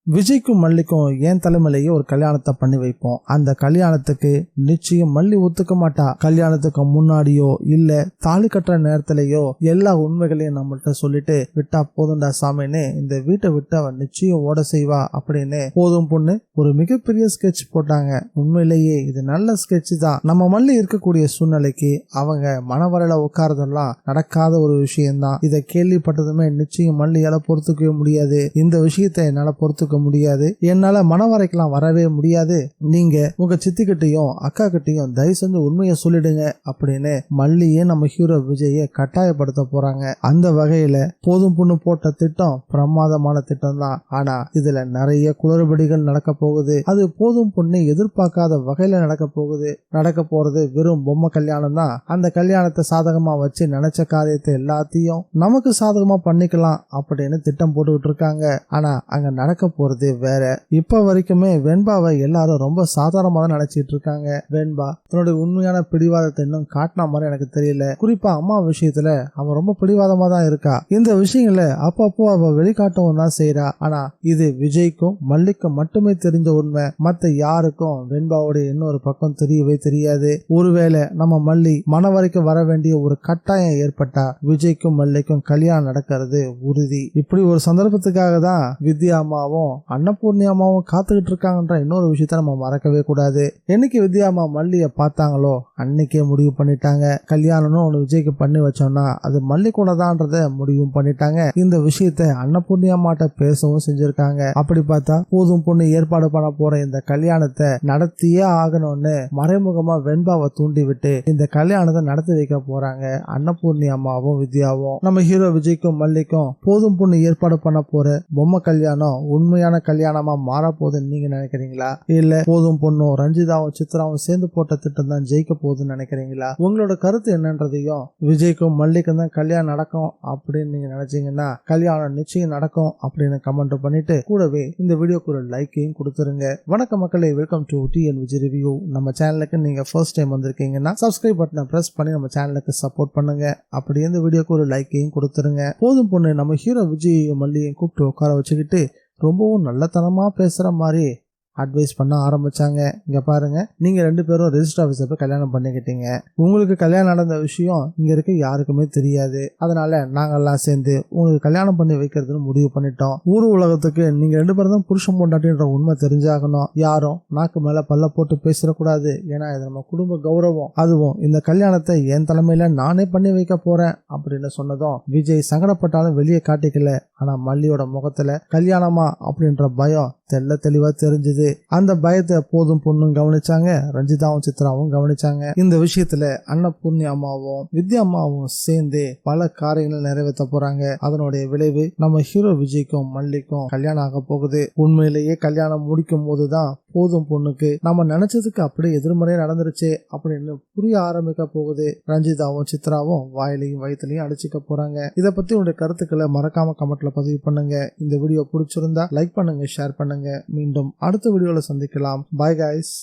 விஜய்க்கும் மல்லிக்கும் என் தலைமையிலேயே ஒரு கல்யாணத்தை பண்ணி வைப்போம். அந்த கல்யாணத்துக்கு நிச்சயம் மல்லி ஒத்துக்க மாட்டா. கல்யாணத்துக்கு முன்னாடியோ இல்ல தாலி கட்டுற நேரத்திலேயோ எல்லா உண்மைகளையும் நம்மள்ட்ட சொல்லிட்டு விட்டா போதும்டா சாமின்னு இந்த வீட்டை விட்டு அவன் நிச்சயம் ஓட செய்வா அப்படின்னு போதும் பொண்ணு ஒரு மிகப்பெரிய ஸ்கெட்ச் போட்டாங்க. உண்மையிலேயே இது நல்ல ஸ்கெட்ச் தான். நம்ம மல்லி இருக்கக்கூடிய சூழ்நிலைக்கு அவங்க மனவரையில உட்காரதெல்லாம் நடக்காத ஒரு விஷயம்தான். இதை கேள்விப்பட்டதுமே நிச்சயம் மல்லியால பொறுத்துக்கவே முடியாது. இந்த விஷயத்தை என்னால பொறுத்துக்க முடியாது, என்னால மனவரைக்கெல்லாம் வரவே முடியாது, நீங்க உங்க சித்திக்கிட்டையும் அக்கா கிட்டையும் தயவு செஞ்சு உண்மையை சொல்லிடுங்க அப்படின்னு மல்லியே நம்ம ஹீரோ விஜயை கட்டாயப்படுத்த போறாங்க. அந்த வகையில போதும் பொண்ணு போட்ட திட்டம் பிரமாதமான திட்டம் தான். ஆனா இதுல நிறைய குளறுபடிகள் நடக்க போகுது. அது போதும் பொண்ணு எதிர்பார்க்காத வகையில நடக்க போறது வெறும் பொம்மை கல்யாணம் தான். அந்த கல்யாணத்தை சாதகமா வச்சு நினைச்ச காரியத்தை எல்லாத்தையும் நமக்கு சாதகமா பண்ணிக்கலாம் அப்படின்னு திட்டம் போட்டுக்கிட்டு இருக்காங்க. ஆனா அங்க நடக்க போறது வேற. இப்ப வரைக்குமே வெண்பாவை எல்லாரும் ரொம்ப சாதாரணமா தான் நினைச்சிட்டு இருக்காங்க. வெண்பா தன்னுடைய உண்மையான பிடிவாதத்தை இன்னும் காட்டின மாதிரி எனக்கு தெரியல. குறிப்பா அம்மா விஷயத்துல அவ ரொம்ப பிடிவாதமா தான் இருக்கா. இந்த விஷயங்கள அப்பப்போ அவ வெளிக்காட்டவும் தான் செய்யறா. ஆனா இது விஜய்க்கும் மல்லிக்கும் மட்டுமே தெரிஞ்ச உண்மை. மத்த யாருக்கும் வெண்பாவுடைய இன்னொரு பக்கம் தெரியவே தெரியாது. ஒருவேளை நம்ம மல்லி மனவரைக்கும் வர வேண்டிய ஒரு கட்டாயம் ஏற்பட்டா விஜய்க்கும் மல்லிக்கும் கல்யாணம் நடக்கிறது உறுதி. இப்படி ஒரு சந்தர்ப்பத்துக்காக தான் வித்யா அம்மாவும் அன்னபூர்ணி அம்மாவும் காத்துக்கிட்டு இருக்காங்கன்ற இன்னொரு விஷயத்த நம்ம மறக்கவே கூடாது. என்னைக்கு வித்யா அம்மா மல்லிய பார்த்தாங்களோ அன்னைக்கே முடிவு பண்ணிட்டாங்க. கல்யாணம்னு ஒண்ணு விஜய்க்கு பண்ணி வச்சோம்னா அது மல்லி கூட தான்றத முடிவும் பண்ணிட்டாங்க. இந்த விஷயத்த அன்னபூர்ணி அம்மாட்ட பேசவும் செஞ்சிருக்காங்க. அப்படி பார்த்தா போதும் பொண்ணு ஏற்பாடு பண்ண போற இந்த கல்யாணத்தை நடத்தியே ஆகணும்னு மறைமுகமா வெண்பாவை தூண்டி விட்டு இந்த கல்யாணத்தை நடத்தி வைக்க போறாங்க அன்னபூர்ணி அம்மாவும் வித்யாவும். நம்ம ஹீரோ விஜய்க்கும் மல்லிக்கும் போதும் பொண்ணு ஏற்பாடு பண்ண போற பொம்மை கல்யாணம் உண்மையான கல்யாணமா மாற போகுதுன்னு நீங்க நினைக்கிறீங்களா? இல்ல போதும் பொண்ணும் ரஞ்சிதாவும் சித்ராவும் சேர்ந்து போட்ட திட்டம் தான் ஜெயிக்க போகுதுன்னு நினைக்கிறீங்களா? உங்களோட கருத்து என்னன்றதையும் வவிஜய்க்கும் மல்லிக்கும் தான் கல்யாணம் நடக்கும் அப்படின்னு நீங்க நினைச்சீங்கன்னா கல்யாணம் நிச்சயம் நடக்கும் அப்படின்னு கமெண்ட் பண்ணிட்டு கூடவே இந்த வீடியோக்கு ஒரு லைக்கையும் கொடுத்துருங்க. வணக்கம் மக்களே, welcome to TN Vijay review. நம்ம சேனலுக்கு நீங்க ஃபர்ஸ்ட் டைம் வந்திருக்கீங்கன்னா சப்ஸ்கிரைப் பட்டனை பிரஸ் பண்ணி நம்ம சேனலுக்கு சப்போர்ட் பண்ணுங்க. அப்படி இந்த வீடியோக்கு ஒரு லைக்கையும் கொடுத்துருங்க. போதும் பொண்ணு நம்ம ஹீரோ விஜயையும் மல்லியையும் கூப்பிட்டு உட்கார வச்சுக்கிட்டு ரொம்பவும் நல்லத்தனமா பேசுற மாதிரி அட்வைஸ் பண்ண ஆரம்பிச்சாங்க. இங்க பாருங்க, நீங்க 2 பேரும் ரெஜிஸ்டர் ஆபீஸர் போய் கல்யாணம் பண்ணிக்கிட்டீங்க. உங்களுக்கு கல்யாணம் நடந்த விஷயம் இங்க இருக்க யாருக்குமே தெரியாது. அதனால நாங்கெல்லாம் சேர்ந்து உங்களுக்கு கல்யாணம் பண்ணி வைக்கிறதுன்னு முடிவு பண்ணிட்டோம். ஊர் உலகத்துக்கு நீங்க 2 பேரும் தான் புருஷன் பொண்டாட்டின்ற உண்மை தெரிஞ்சாகணும். யாரும் நாக்கு மேல பல்ல போட்டு பேசிடக்கூடாது. ஏன்னா இது நம்ம குடும்ப கௌரவம். அதுவும் இந்த கல்யாணத்தை என் தலைமையில நானே பண்ணி வைக்க போறேன் அப்படின்னு சொன்னதும் விஜய் சங்கடப்பட்டாலும் வெளியே காட்டிக்கல. ஆனா மல்லியோட முகத்துல கல்யாணமா அப்படின்ற பயம் தெளிவா தெரிஞ்சது. அந்த பயத்தை போதும் பொண்ணும் கவனிச்சாங்க, ரஞ்சிதாவும் சித்ராவும் கவனிச்சாங்க. இந்த விஷயத்துல அன்னபூர்ணி அம்மாவும் வித்யா அம்மாவும் சேர்ந்து பல காரியங்கள் நிறைவேற்ற போறாங்க. அதனுடைய விளைவு நம்ம ஹீரோ விஜய்க்கும் மல்லிக்கும் கல்யாணம் ஆக போகுது. உண்மையிலேயே கல்யாணம் முடிக்கும் போதுதான் போதும் பொண்ணுக்கு நம்ம நினைச்சதுக்கு அப்படியே எதிர்மறையா நடந்துருச்சு அப்படின்னு புரிய ஆரம்பிக்க போகுது. ரஞ்சிதாவும் சித்ராவும் வாயிலையும் வயிற்றுலையும் அடிச்சுக்க போறாங்க. இதை பத்தி உங்களுடைய கருத்துக்களை மறக்காம கமெண்ட்ல பதிவு பண்ணுங்க. இந்த வீடியோ பிடிச்சிருந்தா லைக் பண்ணுங்க, ஷேர் பண்ணுங்க. மீண்டும் அடுத்த வீடியோல சந்திக்கலாம். Bye guys.